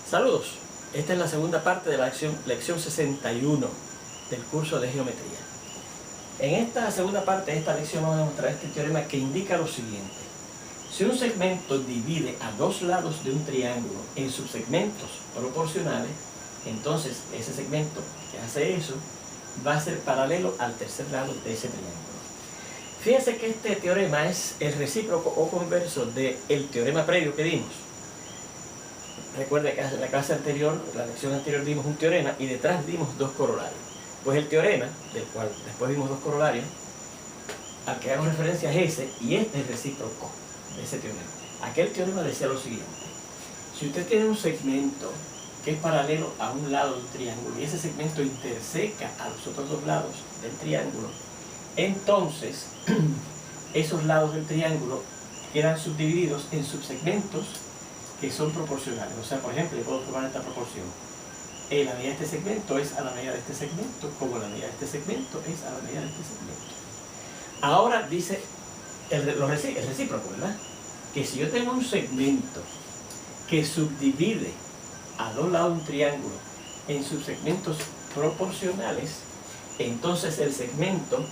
Saludos, esta es la segunda parte de la lección 61 del curso de geometría. En esta segunda parte de esta lección vamos a demostrar este teorema que indica lo siguiente. Si un segmento divide a dos lados de un triángulo en subsegmentos proporcionales, entonces ese segmento que hace eso va a ser paralelo al tercer lado de ese triángulo. Fíjense que este teorema es el recíproco o converso del teorema previo que dimos. Recuerden que en la clase anterior, la lección anterior, dimos un teorema y detrás dimos dos corolarios. Pues el teorema, del cual después vimos dos corolarios, al que hago referencia es ese, y este es el recíproco de ese teorema. Aquel teorema decía lo siguiente: si usted tiene un segmento que es paralelo a un lado del triángulo y ese segmento interseca a los otros dos lados del triángulo, entonces esos lados del triángulo quedan subdivididos en subsegmentos que son proporcionales. O sea, por ejemplo, yo puedo tomar esta proporción. La medida de este segmento es a la medida de este segmento, como la medida de este segmento es a la medida de este segmento. Ahora dice el recíproco, ¿verdad? Que si yo tengo un segmento que subdivide a dos lados de un triángulo en subsegmentos proporcionales, entonces el segmento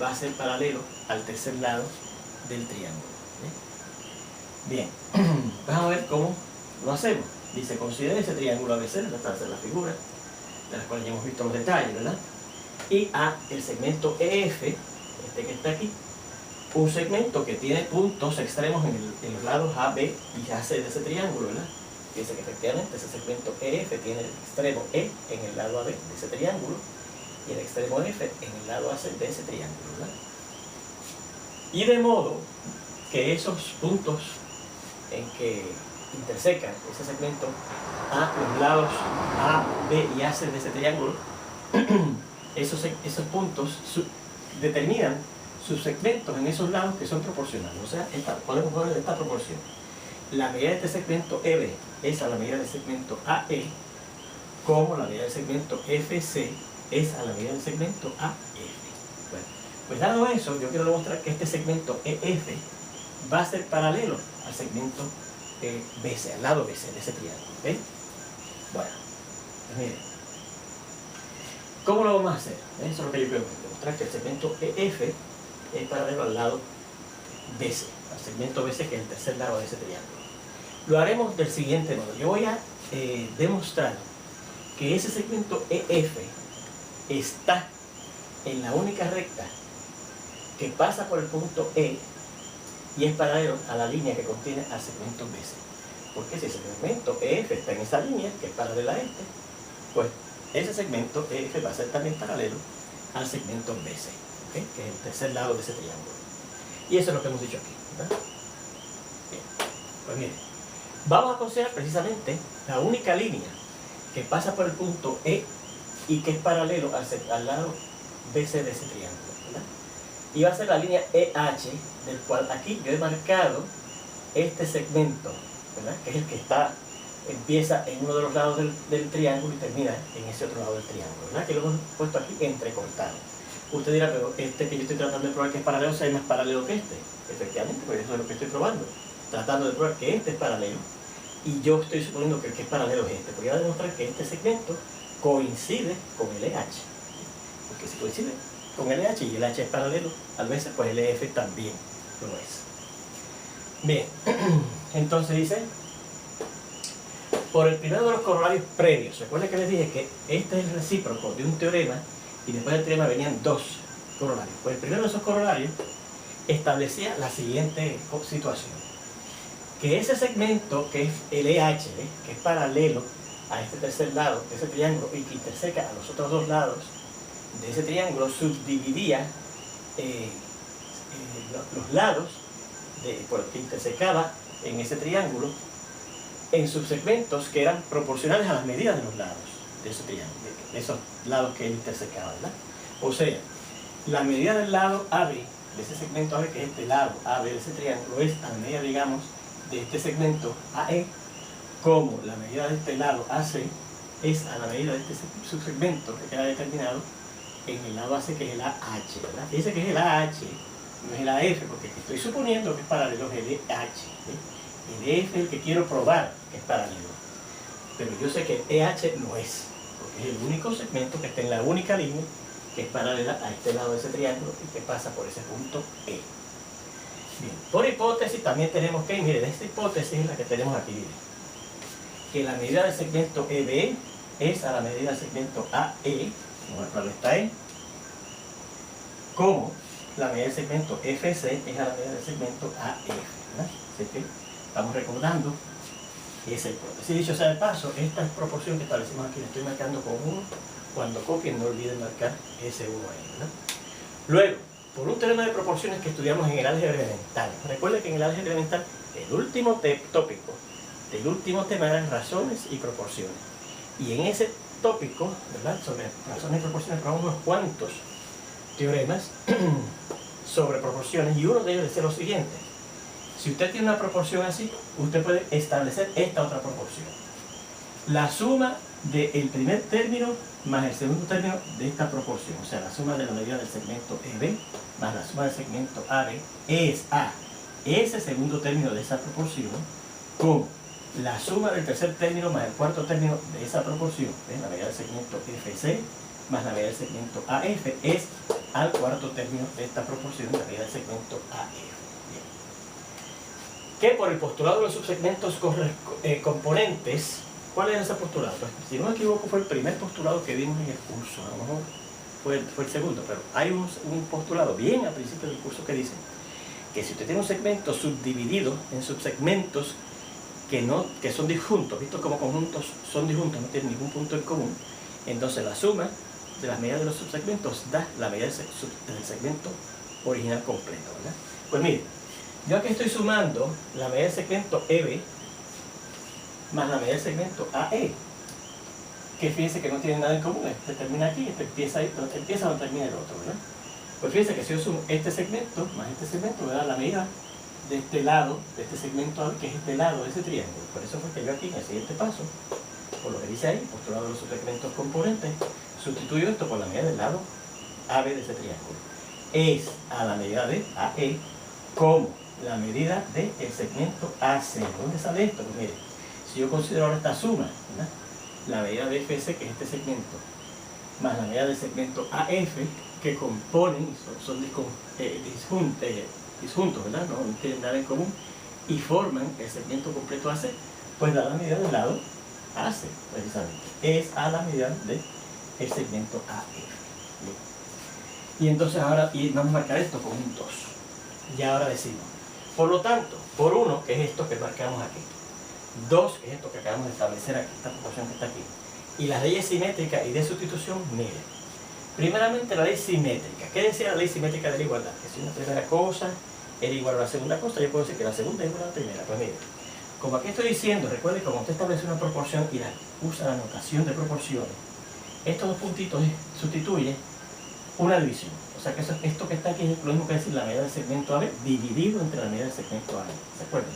va a ser paralelo al tercer lado del triángulo. Bien, vamos a ver cómo lo hacemos. Dice, considere ese triángulo ABC, esta es la figura, de las cuales ya hemos visto los detalles, ¿verdad? Y a el segmento EF, este que está aquí, un segmento que tiene puntos extremos en los lados A, B y AC de ese triángulo, ¿verdad? Dice que efectivamente ese segmento EF tiene el extremo E en el lado AB de ese triángulo y el extremo F en el lado AC de ese triángulo, ¿verdad? Y de modo que esos puntos en que intersecan ese segmento a los lados A, B y AC de ese triángulo, esos puntos determinan subsegmentos en esos lados que son proporcionales. O sea, podemos ver esta proporción. La medida de este segmento EB es a la medida del segmento AE, como la medida del segmento FC es a la medida del segmento AF. Bueno, pues dado eso, yo quiero demostrar que este segmento EF va a ser paralelo al segmento BC, al lado BC de ese triángulo. ¿Ven? Bueno, pues miren. ¿Cómo lo vamos a hacer? Eso es lo que yo quiero demostrar, que el segmento EF es paralelo al lado BC, al segmento BC, que es el tercer lado de ese triángulo. Lo haremos del siguiente modo. Yo voy a demostrar que ese segmento EF está en la única recta que pasa por el punto E y es paralelo a la línea que contiene al segmento BC. Porque si ese segmento EF está en esa línea, que es paralela a este, pues ese segmento EF va a ser también paralelo al segmento BC, ¿okay? Que es el tercer lado de ese triángulo. Y eso es lo que hemos dicho aquí, ¿verdad? Bien. Pues miren, vamos a considerar precisamente la única línea que pasa por el punto E y que es paralelo al lado BC de ese triángulo, ¿verdad? Y va a ser la línea EH, del cual aquí yo he marcado este segmento, ¿verdad? Que es el que empieza en uno de los lados del triángulo y termina en ese otro lado del triángulo, ¿verdad? Que lo hemos puesto aquí entrecortado. Usted dirá, pero este que yo estoy tratando de probar que es paralelo, ¿es más paralelo que este? Efectivamente, pues eso es lo que estoy probando, tratando de probar que este es paralelo y yo estoy suponiendo que el que es paralelo es este. Voy a demostrar que este segmento coincide con el EH, porque si coincide con el EH y el EH es paralelo, a veces pues el EF también lo es. Bien, entonces dice, por el primero de los corolarios previos, recuerden que les dije que este es el recíproco de un teorema y después del teorema venían dos corolarios. Pues el primero de esos corolarios establecía la siguiente situación: que ese segmento que es el EH, que es paralelo a este tercer lado de ese triángulo y que interseca a los otros dos lados de ese triángulo, subdividía los lados por el que intersecaba en ese triángulo en subsegmentos que eran proporcionales a las medidas de los lados de ese triángulo, de esos lados que él intersecaba, ¿verdad? O sea, la medida del lado AB, de ese segmento AB, que es este lado AB de ese triángulo, es a la medida, digamos, de este segmento AE, como la medida de este lado AC es a la medida de este subsegmento que queda determinado en el lado AC, que es el AH, ¿verdad? Fíjense que es el AH, no es el AF, porque estoy suponiendo que es paralelo al EH, ¿sí? El EF es el que quiero probar que es paralelo. pero yo sé que EH no es, porque es el único segmento que está en la única línea que es paralela a este lado de ese triángulo y que pasa por ese punto E. Bien, por hipótesis también tenemos que, miren, esta hipótesis es la que tenemos aquí, miren, que la medida del segmento EB es a la medida del segmento AE, vamos a ver cuál está E, como la medida del segmento FC es a la medida del segmento AF, ¿verdad? Así que estamos recordando esa hipótesis. Dicho sea de paso, esta proporción que establecimos aquí la estoy marcando con 1. Cuando copien no olviden marcar ese 1 ahí, ¿verdad? Luego, por un teorema de proporciones que estudiamos en el álgebra elemental. Recuerden que en el álgebra elemental el último tópico del último tema eran razones y proporciones. Y en ese tópico, ¿verdad?, sobre razones y proporciones, probamos unos cuantos teoremas sobre proporciones, y uno de ellos decía lo siguiente: si usted tiene una proporción así, usted puede establecer esta otra proporción. La suma del primer término más el segundo término de esta proporción, o sea, la suma de la medida del segmento EB más la suma del segmento AB es a ese segundo término de esa proporción con la suma del tercer término más el cuarto término de esa proporción, la medida del segmento FC más la medida del segmento AF es al cuarto término de esta proporción, la medida del segmento AF. Bien. Que por el postulado de los subsegmentos componentes, ¿cuál es ese postulado? Pues, si no me equivoco, fue el primer postulado que vimos en el curso, a lo mejor fue el segundo, pero hay un postulado bien al principio del curso que dice que si usted tiene un segmento subdividido en subsegmentos que son disjuntos, vistos como conjuntos, son disjuntos, no tienen ningún punto en común, entonces la suma de las medidas de los subsegmentos da la medida del segmento original completo, ¿verdad? Pues mire, yo aquí estoy sumando la medida del segmento EB más la medida del segmento AE, que fíjense que no tienen nada en común. Este termina aquí, este empieza ahí, pero empieza donde termina el otro, ¿verdad? Pues fíjense que si yo sumo este segmento más este segmento, me da la medida de este lado, de este segmento AB, que es este lado de ese triángulo. Por eso fue que yo aquí, en el siguiente paso, por lo que dice ahí, postulado de los subsegmentos componentes, sustituyo esto por la medida del lado AB de ese triángulo. Es a la medida de AE como la medida del segmento AC. ¿Dónde sale esto? Pues mire, si yo considero ahora esta suma, ¿verdad?, la medida de FC, que es este segmento, más la medida del segmento AF, que componen, son disjuntos, ¿verdad?, no tienen nada en común, y forman el segmento completo AC, pues da la medida del lado AC, precisamente. Es a la medida del segmento AF. Bien. Y entonces ahora, vamos a marcar esto con un 2. Y ahora decimos, por lo tanto, por 1, que es esto que marcamos aquí, 2, que es esto que acabamos de establecer aquí, esta proporción que está aquí, y las leyes simétricas y de sustitución, miren. Primeramente, la ley simétrica. ¿Qué decía la ley simétrica de la igualdad? Que si una primera cosa era igual a la segunda cosa, yo puedo decir que la segunda es igual a la primera. Pues miren, como aquí estoy diciendo, recuerde que cuando usted establece una proporción y usa la notación de proporciones, estos dos puntitos sustituyen una división. O sea que esto que está aquí es lo mismo que decir la medida del segmento AB dividido entre la medida del segmento AB. ¿Se acuerdan?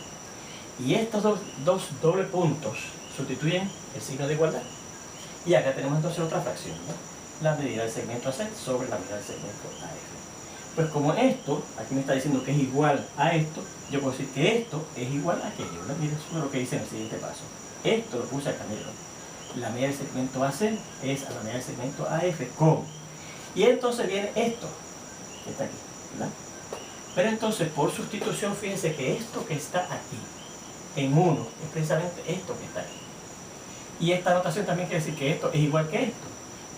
Y estos dos doble puntos sustituyen el signo de igualdad. Y acá tenemos entonces otra fracción, ¿no?, la medida del segmento AC sobre la medida del segmento AF. Pues como esto, aquí me está diciendo que es igual a esto, yo puedo decir que esto es igual a aquello, ¿verdad? Miren, eso es lo que dice en el siguiente paso. Esto lo puse acá, miren. La medida del segmento AC es a la medida del segmento AF con. Y entonces viene esto, que está aquí, ¿verdad? Pero entonces, por sustitución, fíjense que esto que está aquí, en 1, es precisamente esto que está aquí. Y esta notación también quiere decir que esto es igual que esto.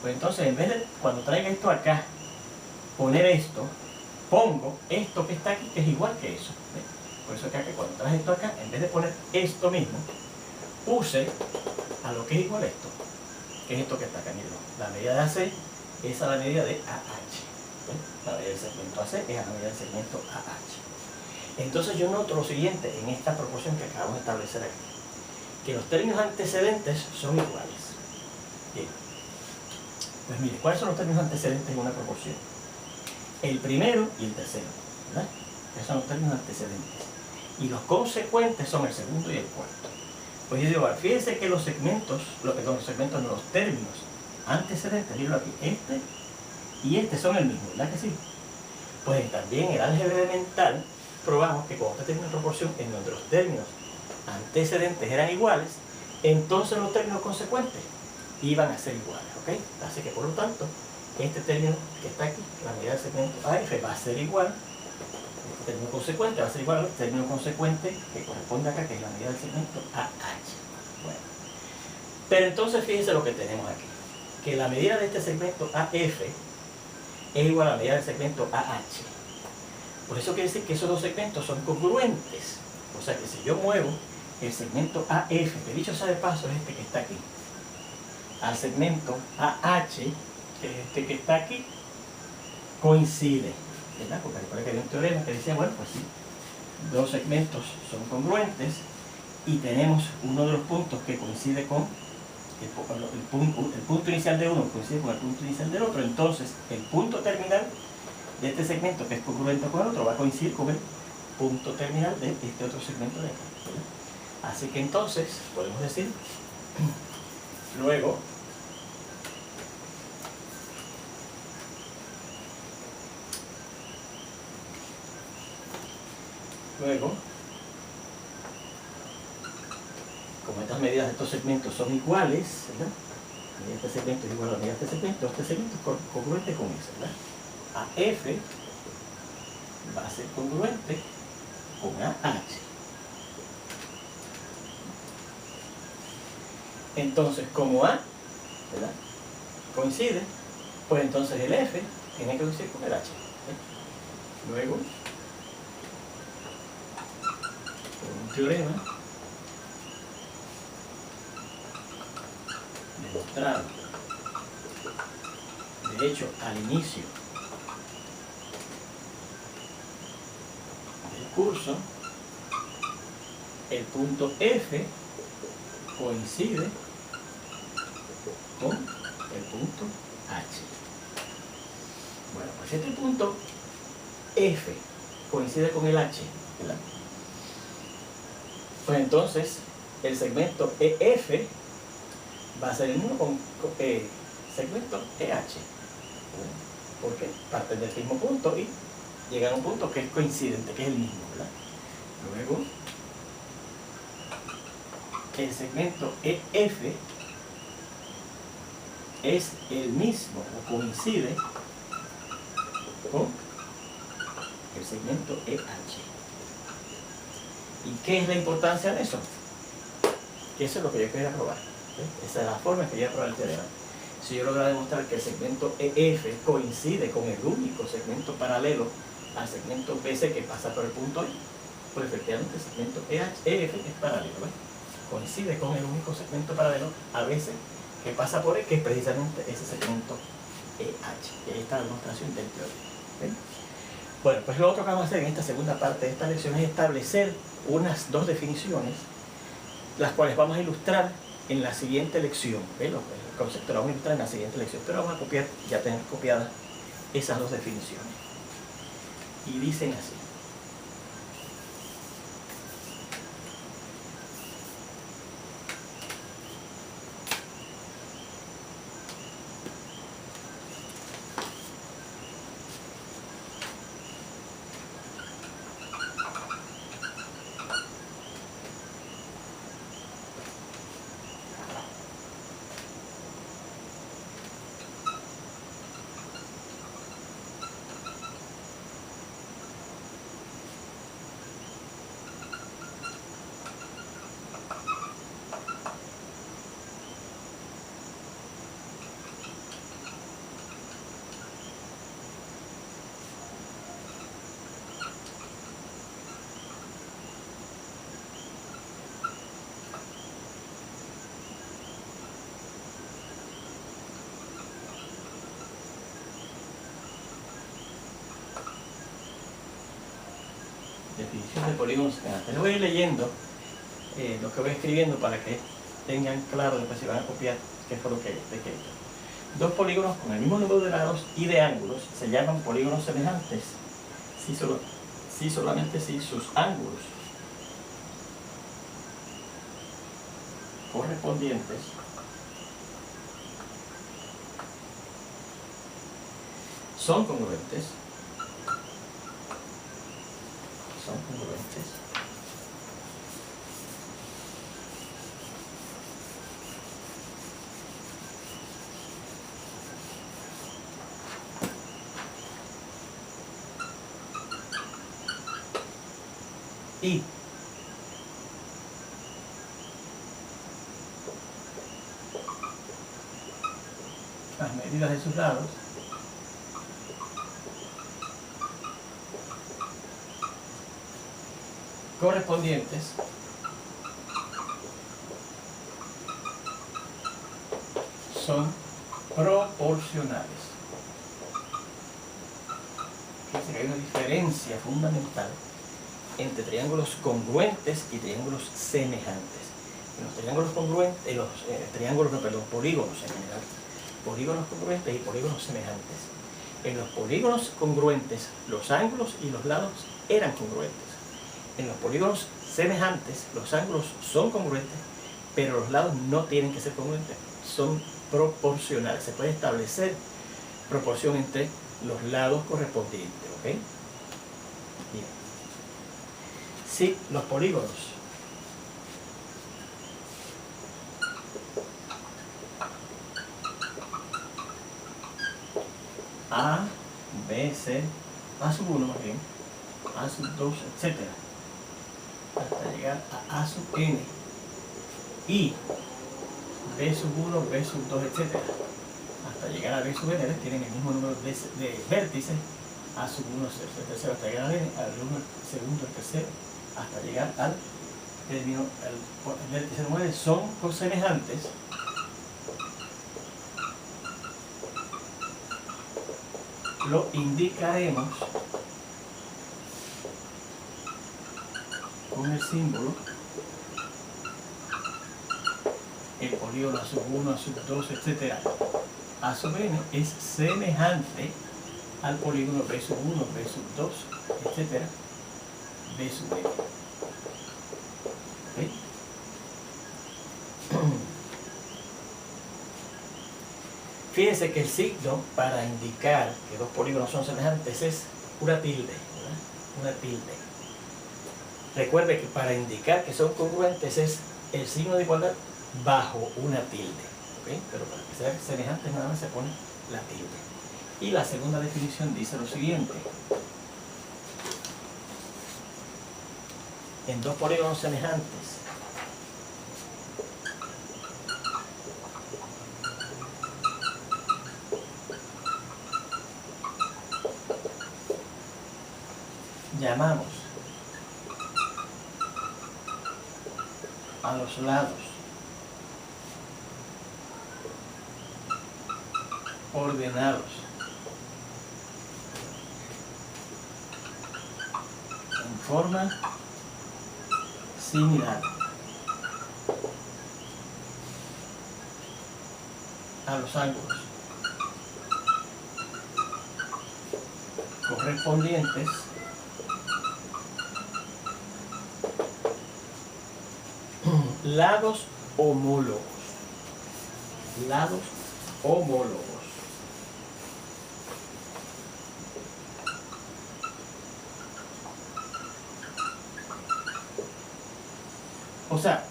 Pues entonces, en vez de, cuando traiga esto acá, poner esto, pongo esto que está aquí, que es igual que eso. ¿Ves? Por eso que cuando traje esto acá, en vez de poner esto mismo, puse a lo que es igual a esto, que es esto que está acá. Miren, la medida de AC es a la medida de AH. ¿Ves? La medida del segmento AC es a la medida del segmento AH. Entonces yo noto lo siguiente en esta proporción que acabamos de establecer aquí, que los términos antecedentes son iguales. Bien. Pues mire, ¿cuáles son los términos antecedentes en una proporción? El primero y el tercero, ¿verdad? Esos son los términos antecedentes. Y los consecuentes son el segundo y el cuarto. Pues yo digo, fíjense que los términos antecedentes, mírenlo aquí, este y este son el mismo, ¿verdad que sí? Pues también en el álgebra elemental probamos que cuando usted tiene una proporción en donde los términos antecedentes eran iguales, entonces los términos consecuentes iban a ser iguales, ¿ok? Así que por lo tanto, este término que está aquí, la medida del segmento AF va a ser igual, este término consecuente va a ser igual al término consecuente que corresponde acá, que es la medida del segmento AH. Bueno, pero entonces fíjense lo que tenemos aquí, que la medida de este segmento AF es igual a la medida del segmento AH. Por eso quiere decir que esos dos segmentos son congruentes. O sea que si yo muevo el segmento AF, que dicho sea de paso es este que está aquí, al segmento AH, que es este que está aquí, coincide, ¿verdad? Porque recuerda que había un teorema que decía, bueno, pues sí, dos segmentos son congruentes y tenemos uno de los puntos que coincide con el punto inicial de uno coincide con el punto inicial del otro, entonces el punto terminal de este segmento que es congruente con el otro va a coincidir con el punto terminal de este otro segmento de acá, ¿verdad? Así que entonces podemos decir luego como estas medidas de estos segmentos son iguales, ¿verdad? La medida de este segmento es igual a la medida de este segmento es congruente con eso, ¿verdad? AF va a ser congruente con AH. Entonces, como A, ¿verdad?, coincide, pues entonces el F tiene que coincidir con el H, ¿verdad? Luego, por un teorema demostrado, de hecho, al inicio del curso, el punto F coincide con el punto H. Bueno, pues este punto F coincide con el H, ¿verdad? Pues entonces el segmento EF va a ser el mismo con segmento EH, ¿verdad? Porque parten del mismo punto y llegan a un punto que es coincidente, que es el mismo, ¿verdad? Luego, el segmento EF es el mismo o coincide con el segmento EH. ¿Y qué es la importancia de eso? Que eso es lo que yo quería probar, ¿sí? Esa es la forma en que yo voy a probar el teorema. Si yo logro demostrar que el segmento EF coincide con el único segmento paralelo al segmento BC que pasa por el punto E, pues efectivamente el segmento EF es paralelo, ¿ves? Coincide con el único segmento paralelo a veces que pasa por E, que es precisamente ese segmento EH. Y ahí está la demostración del teorema, ¿ven? Bueno, pues lo otro que vamos a hacer en esta segunda parte de esta lección es establecer unas dos definiciones, las cuales vamos a ilustrar en la siguiente lección. ¿Ven? El concepto lo vamos a ilustrar en la siguiente lección, pero vamos a copiar, ya tener copiadas esas dos definiciones. Y dicen así. Definición de polígonos semejantes. Les voy a ir leyendo lo que voy escribiendo para que tengan claro después si van a copiar qué fue lo que he escrito. Dos polígonos con el mismo número de lados y de ángulos se llaman polígonos semejantes si solamente si sus ángulos correspondientes son congruentes y las medidas de sus lados correspondientes son proporcionales. Fíjense que hay una diferencia fundamental entre triángulos congruentes y triángulos semejantes. En los triángulos congruentes, polígonos en general, polígonos congruentes y polígonos semejantes. En los polígonos congruentes, los ángulos y los lados eran congruentes. En los polígonos semejantes, los ángulos son congruentes, pero los lados no tienen que ser congruentes, son proporcionales. Se puede establecer proporción entre los lados correspondientes, ¿ok? Bien. Si los polígonos A, B, C, A sub 1 más bien, A sub 2, etc., hasta llegar a A sub n, y B sub 1, B sub 2, etc., hasta llegar a B sub n, tienen el mismo número de vértices, A sub 1, el tercero, hasta llegar a n, al 1, el segundo, el tercero, hasta llegar al término, el vértice 9, son cosemejantes. Lo indicaremos con el símbolo. El polígono A sub 1, A sub 2, etc. A sub n es semejante al polígono B sub 1, B sub 2, etc. B sub n. ¿Okay? Fíjense que el signo para indicar que dos polígonos son semejantes es una tilde, ¿verdad? Una tilde. Recuerde que para indicar que son congruentes es el signo de igualdad bajo una tilde, ¿okay? Pero para que sean semejantes nada más se pone la tilde. Y la segunda definición dice lo siguiente: en dos polígonos semejantes llamamos a los lados ordenados en forma similar a los ángulos correspondientes lados homólogos. Lados homólogos. O sea,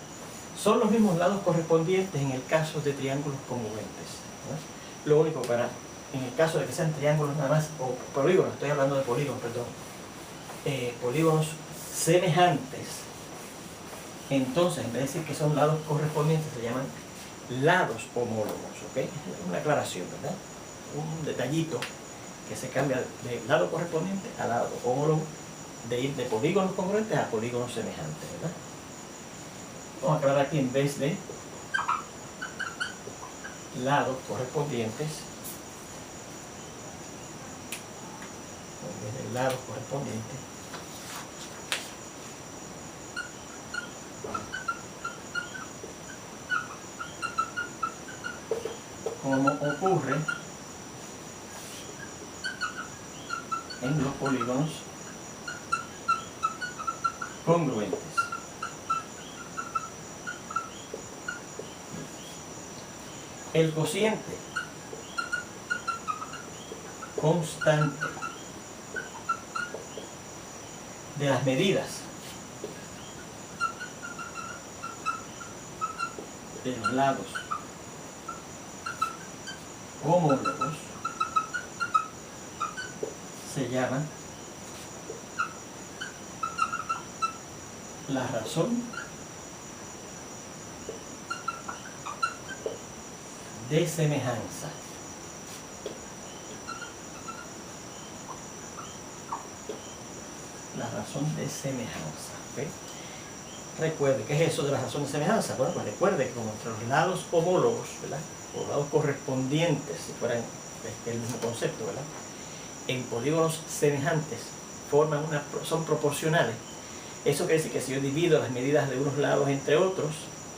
son los mismos lados correspondientes en el caso de triángulos congruentes, ¿no? Lo único en el caso de que sean triángulos nada más, o polígonos, estoy hablando de polígonos, perdón, polígonos semejantes, entonces en vez de decir que son lados correspondientes se llaman lados homólogos, ¿ok? Es una aclaración, ¿verdad? Un detallito que se cambia de lado correspondiente a lado homólogo, de ir de polígonos congruentes a polígonos semejantes, ¿verdad? Vamos a aclarar aquí, en vez de lados correspondientes, en vez de lados correspondientes, como ocurre en los polígonos congruentes. El cociente constante de las medidas de los lados homólogos se llama la razón de semejanza. La razón de semejanza. ¿Okay? Recuerde, ¿qué es eso de la razón de semejanza? Bueno, pues recuerde que como entre los lados homólogos, ¿verdad? O lados correspondientes, si fueran el mismo concepto, ¿verdad? En polígonos semejantes son proporcionales. Eso quiere decir que si yo divido las medidas de unos lados entre otros,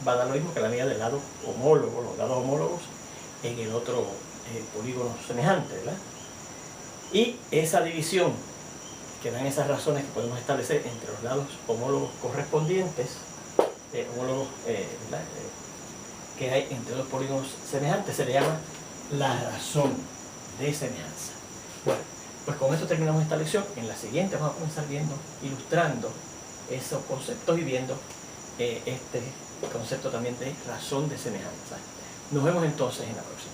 va a dar lo mismo que la medida del lado homólogo, los lados homólogos en el otro polígono semejante, ¿verdad? Y esa división que dan esas razones que podemos establecer entre los lados homólogos correspondientes, que hay entre los polígonos semejantes, se le llama la razón de semejanza. Bueno, pues con esto terminamos esta lección. En la siguiente vamos a comenzar ilustrando esos conceptos y viendo este concepto también de razón de semejanza. Nos vemos entonces en la próxima.